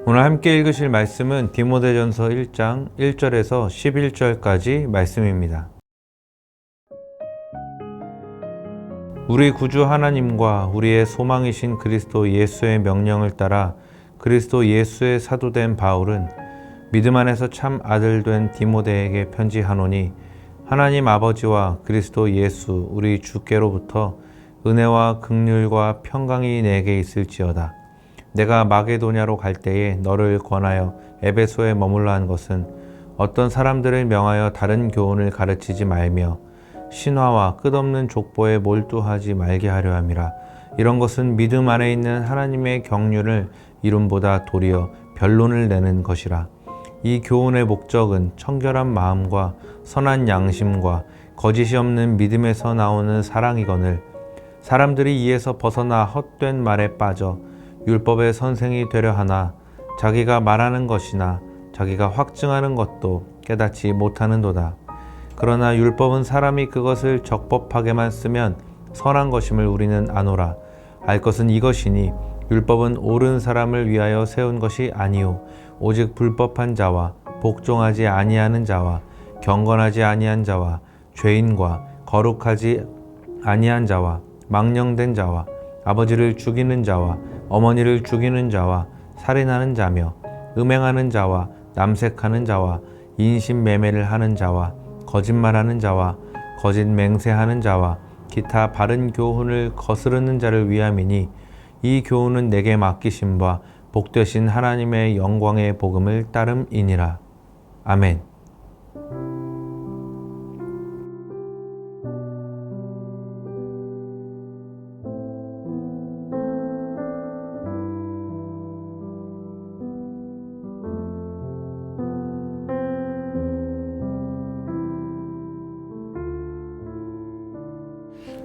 오늘 함께 읽으실 말씀은 디모데전서 1장 1절에서 11절까지 말씀입니다. 우리 구주 하나님과 우리의 소망이신 그리스도 예수의 명령을 따라 그리스도 예수의 사도된 바울은 믿음 안에서 참 아들 된 디모데에게 편지하노니 하나님 아버지와 그리스도 예수 우리 주께로부터 은혜와 긍휼과 평강이 내게 있을지어다. 내가 마게도냐로 갈 때에 너를 권하여 에베소에 머물러 한 것은 어떤 사람들을 명하여 다른 교훈을 가르치지 말며 신화와 끝없는 족보에 몰두하지 말게 하려 함이라. 이런 것은 믿음 안에 있는 하나님의 경륜을 이름보다 도리어 변론을 내는 것이라. 이 교훈의 목적은 청결한 마음과 선한 양심과 거짓이 없는 믿음에서 나오는 사랑이거늘 사람들이 이에서 벗어나 헛된 말에 빠져 율법의 선생이 되려 하나 자기가 말하는 것이나 자기가 확증하는 것도 깨닫지 못하는도다. 그러나 율법은 사람이 그것을 적법하게만 쓰면 선한 것임을 우리는 아노라. 알 것은 이것이니 율법은 옳은 사람을 위하여 세운 것이 아니요 오직 불법한 자와 복종하지 아니하는 자와 경건하지 아니한 자와 죄인과 거룩하지 아니한 자와 망령된 자와 아버지를 죽이는 자와 어머니를 죽이는 자와 살인하는 자며 음행하는 자와 남색하는 자와 인신매매를 하는 자와 거짓말하는 자와 거짓 맹세하는 자와 기타 바른 교훈을 거스르는 자를 위함이니 이 교훈은 내게 맡기신 바 복되신 하나님의 영광의 복음을 따름이니라. 아멘.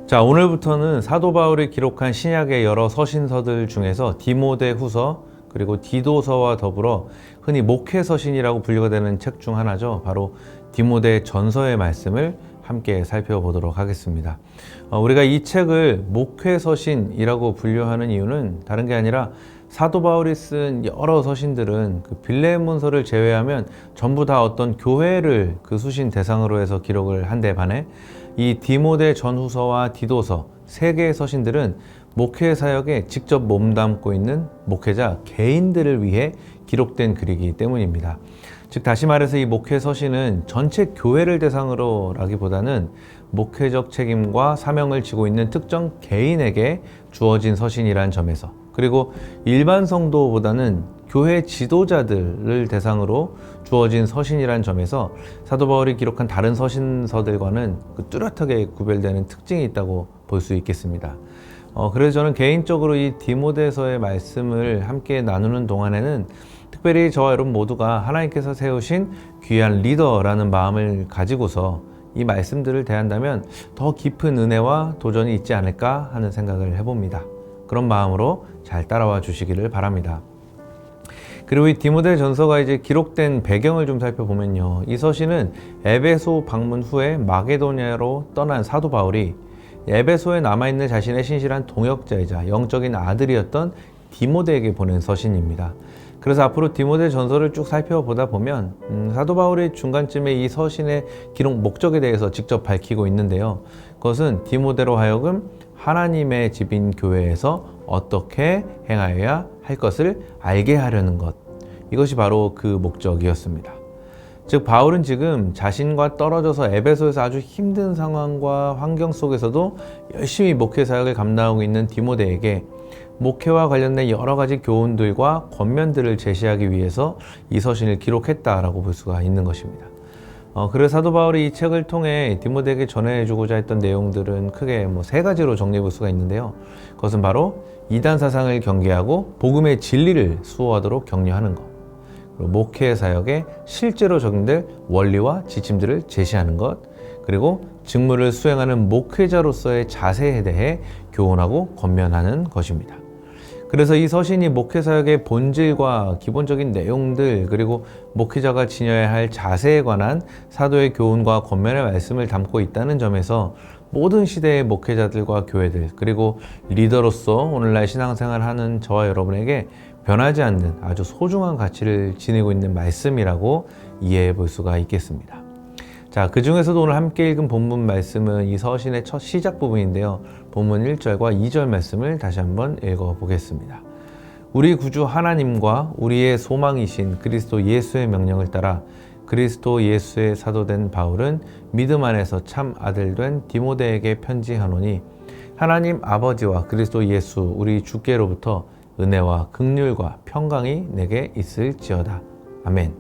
자, 오늘부터는 사도 바울이 기록한 신약의 여러 서신서들 중에서 디모데후서 그리고 디도서와 더불어 흔히 목회서신이라고 분류가 되는 책 중 하나죠. 바로 디모데전서의 말씀을 함께 살펴보도록 하겠습니다. 우리가 이 책을 목회서신이라고 분류하는 이유는 다른 게 아니라 사도 바울이 쓴 여러 서신들은 그 빌레몬서를 제외하면 전부 다 어떤 교회를 그 수신 대상으로 해서 기록을 한 데 반해 이 디모데 전후서와 디도서 세 개의 서신들은 목회 사역에 직접 몸담고 있는 목회자 개인들을 위해 기록된 글이기 때문입니다. 즉 다시 말해서 이 목회 서신은 전체 교회를 대상으로 라기보다는 목회적 책임과 사명을 지고 있는 특정 개인에게 주어진 서신이라는 점에서, 그리고 일반 성도보다는 교회 지도자들을 대상으로 주어진 서신이라는 점에서 사도 바울이 기록한 다른 서신서들과는 뚜렷하게 구별되는 특징이 있다고 볼 수 있겠습니다. 그래서 저는 개인적으로 이 디모데서의 말씀을 함께 나누는 동안에는 특별히 저와 여러분 모두가 하나님께서 세우신 귀한 리더라는 마음을 가지고서 이 말씀들을 대한다면 더 깊은 은혜와 도전이 있지 않을까 하는 생각을 해봅니다. 그런 마음으로 잘 따라와 주시기를 바랍니다. 그리고 이 디모데 전서가 이제 기록된 배경을 좀 살펴보면요. 이 서신은 에베소 방문 후에 마게도냐로 떠난 사도 바울이 에베소에 남아있는 자신의 신실한 동역자이자 영적인 아들이었던 디모데에게 보낸 서신입니다. 그래서 앞으로 디모데 전서를 쭉 살펴보다 보면 사도 바울이 중간쯤에 이 서신의 기록 목적에 대해서 직접 밝히고 있는데요. 그것은 디모데로 하여금 하나님의 집인 교회에서 어떻게 행하여야 할 것을 알게 하려는 것, 이것이 바로 그 목적이었습니다. 즉 바울은 지금 자신과 떨어져서 에베소에서 아주 힘든 상황과 환경 속에서도 열심히 목회 사역을 감당하고 있는 디모데에게 목회와 관련된 여러 가지 교훈들과 권면들을 제시하기 위해서 이 서신을 기록했다라고 볼 수가 있는 것입니다. 그래서 사도 바울이 이 책을 통해 디모데에게 전해주고자 했던 내용들은 크게 세 가지로 정리해 볼 수가 있는데요. 그것은 바로 이단 사상을 경계하고 복음의 진리를 수호하도록 격려하는 것, 그리고 목회 사역에 실제로 적용될 원리와 지침들을 제시하는 것, 그리고 직무를 수행하는 목회자로서의 자세에 대해 교훈하고 권면하는 것입니다. 그래서 이 서신이 목회사역의 본질과 기본적인 내용들, 그리고 목회자가 지녀야 할 자세에 관한 사도의 교훈과 권면의 말씀을 담고 있다는 점에서 모든 시대의 목회자들과 교회들, 그리고 리더로서 오늘날 신앙생활을 하는 저와 여러분에게 변하지 않는 아주 소중한 가치를 지니고 있는 말씀이라고 이해해 볼 수가 있겠습니다. 자, 그 중에서도 오늘 함께 읽은 본문 말씀은 이 서신의 첫 시작 부분인데요. 본문 1절과 2절 말씀을 다시 한번 읽어 보겠습니다. 우리 구주 하나님과 우리의 소망이신 그리스도 예수의 명령을 따라 그리스도 예수의 사도된 바울은 믿음 안에서 참 아들 된 디모데에게 편지하노니 하나님 아버지와 그리스도 예수 우리 주께로부터 은혜와 긍휼과 평강이 내게 있을지어다. 아멘.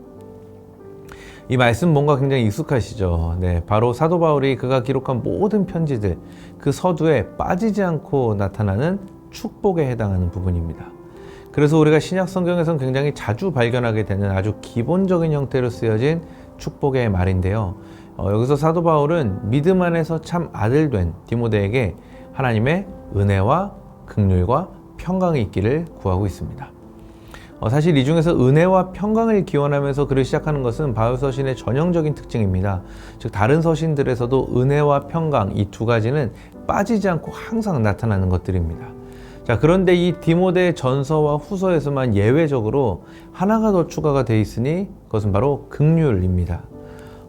이 말씀 뭔가 굉장히 익숙하시죠? 네, 바로 사도 바울이 그가 기록한 모든 편지들, 그 서두에 빠지지 않고 나타나는 축복에 해당하는 부분입니다. 그래서 우리가 신약 성경에서는 굉장히 자주 발견하게 되는 아주 기본적인 형태로 쓰여진 축복의 말인데요. 여기서 사도 바울은 믿음 안에서 참 아들 된 디모데에게 하나님의 은혜와 긍휼과 평강이 있기를 구하고 있습니다. 사실 이 중에서 은혜와 평강을 기원하면서 글을 시작하는 것은 바울 서신의 전형적인 특징입니다. 즉 다른 서신들에서도 은혜와 평강 이 두 가지는 빠지지 않고 항상 나타나는 것들입니다. 자, 그런데 이 디모데 전서와 후서에서만 예외적으로 하나가 더 추가가 되어 있으니 그것은 바로 긍휼입니다.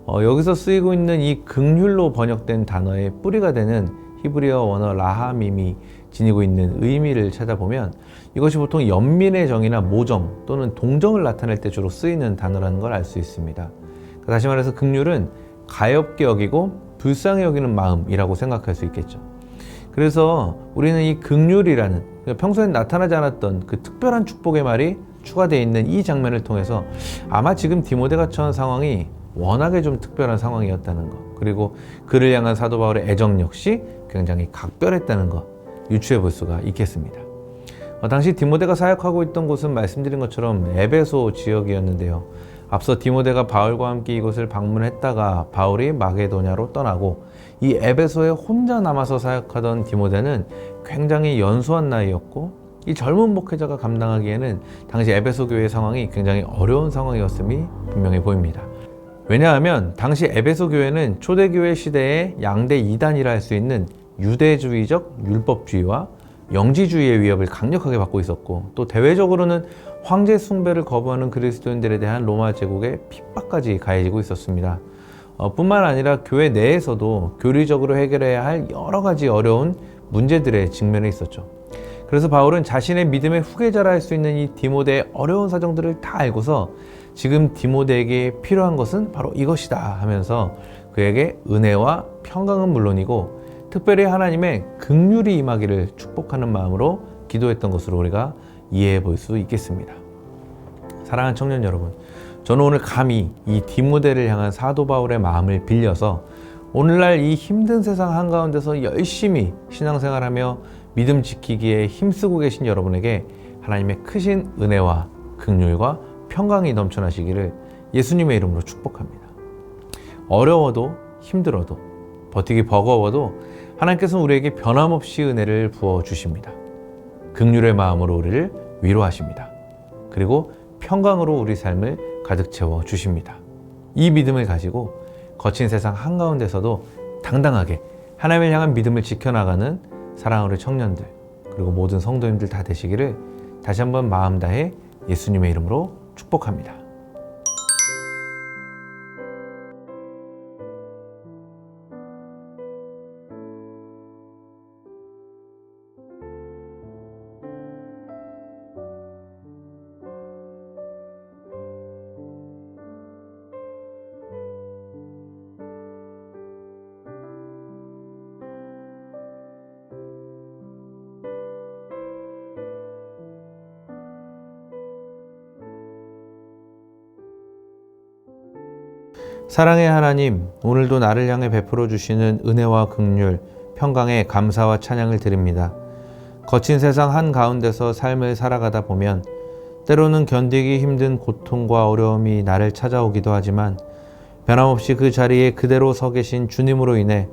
여기서 쓰이고 있는 이 긍휼로 번역된 단어의 뿌리가 되는 히브리어 원어 라하밈이 지니고 있는 의미를 찾아보면 이것이 보통 연민의 정이나 모정 또는 동정을 나타낼 때 주로 쓰이는 단어라는 걸 알 수 있습니다. 다시 말해서 긍휼은 가엾게 여기고 불쌍히 여기는 마음이라고 생각할 수 있겠죠. 그래서 우리는 이 긍휼이라는 평소엔 나타나지 않았던 그 특별한 축복의 말이 추가되어 있는 이 장면을 통해서 아마 지금 디모데가 처한 상황이 워낙에 좀 특별한 상황이었다는 것, 그리고 그를 향한 사도 바울의 애정 역시 굉장히 각별했다는 것 유추해 볼 수가 있겠습니다. 당시 디모데가 사역하고 있던 곳은 말씀드린 것처럼 에베소 지역이었는데요. 앞서 디모데가 바울과 함께 이곳을 방문했다가 바울이 마게도냐로 떠나고 이 에베소에 혼자 남아서 사역하던 디모데는 굉장히 연소한 나이였고 이 젊은 목회자가 감당하기에는 당시 에베소 교회의 상황이 굉장히 어려운 상황이었음이 분명해 보입니다. 왜냐하면 당시 에베소 교회는 초대교회 시대의 양대 이단이라 할 수 있는 유대주의적 율법주의와 영지주의의 위협을 강력하게 받고 있었고 또 대외적으로는 황제 숭배를 거부하는 그리스도인들에 대한 로마 제국의 핍박까지 가해지고 있었습니다. 뿐만 아니라 교회 내에서도 교리적으로 해결해야 할 여러 가지 어려운 문제들에 직면해 있었죠. 그래서 바울은 자신의 믿음의 후계자라 할 수 있는 이 디모데의 어려운 사정들을 다 알고서 지금 디모데에게 필요한 것은 바로 이것이다 하면서 그에게 은혜와 평강은 물론이고 특별히 하나님의 긍휼이 임하기를 축복하는 마음으로 기도했던 것으로 우리가 이해해 볼 수 있겠습니다. 사랑하는 청년 여러분, 저는 오늘 감히 이 디모데를 향한 사도 바울의 마음을 빌려서 오늘날 이 힘든 세상 한가운데서 열심히 신앙생활하며 믿음 지키기에 힘쓰고 계신 여러분에게 하나님의 크신 은혜와 긍휼과 평강이 넘쳐나시기를 예수님의 이름으로 축복합니다. 어려워도 힘들어도 버티기 버거워도 하나님께서는 우리에게 변함없이 은혜를 부어주십니다. 긍휼의 마음으로 우리를 위로하십니다. 그리고 평강으로 우리 삶을 가득 채워주십니다. 이 믿음을 가지고 거친 세상 한가운데서도 당당하게 하나님을 향한 믿음을 지켜나가는 사랑하는 청년들 그리고 모든 성도님들 다 되시기를 다시 한번 마음 다해 예수님의 이름으로 축복합니다. 사랑의 하나님, 오늘도 나를 향해 베풀어 주시는 은혜와 긍휼, 평강에 감사와 찬양을 드립니다. 거친 세상 한가운데서 삶을 살아가다 보면 때로는 견디기 힘든 고통과 어려움이 나를 찾아오기도 하지만 변함없이 그 자리에 그대로 서 계신 주님으로 인해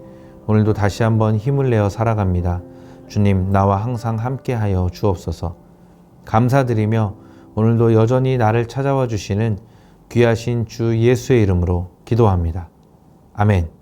오늘도 다시 한번 힘을 내어 살아갑니다. 주님, 나와 항상 함께하여 주옵소서. 감사드리며 오늘도 여전히 나를 찾아와 주시는 귀하신 주 예수의 이름으로 기도합니다. 아멘.